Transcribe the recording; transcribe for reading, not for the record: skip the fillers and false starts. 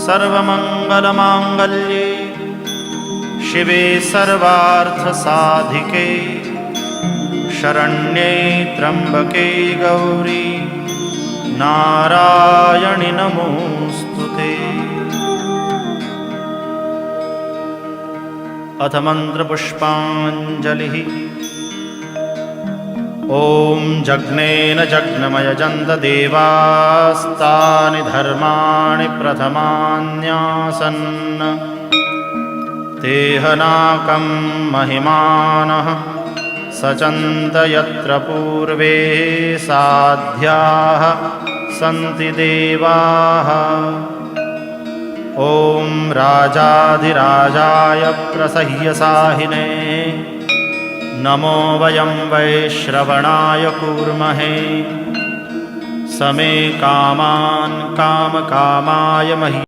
सर्वमङ्गलमाङ्गल्ये शिवे सर्वार्थसाधिके शरण्ये त्र्यम्बके गौरी नारायणि नमोऽस्तुते। अथ मन्त्रपुष्पाञ्जलिः। ॐ जग्नेन जग्नमयजन्त देवास्तानि धर्माणि प्रथमान्यासन् तेहनाकं महिमानः सचन्त यत्र पूर्वे साध्याः सन्ति देवाः। ॐ राजाधिराजाय प्रसह्यसाहिने नमो वयं वैश्रवणाय कूर्महे। समे कामान् कामकामाय महि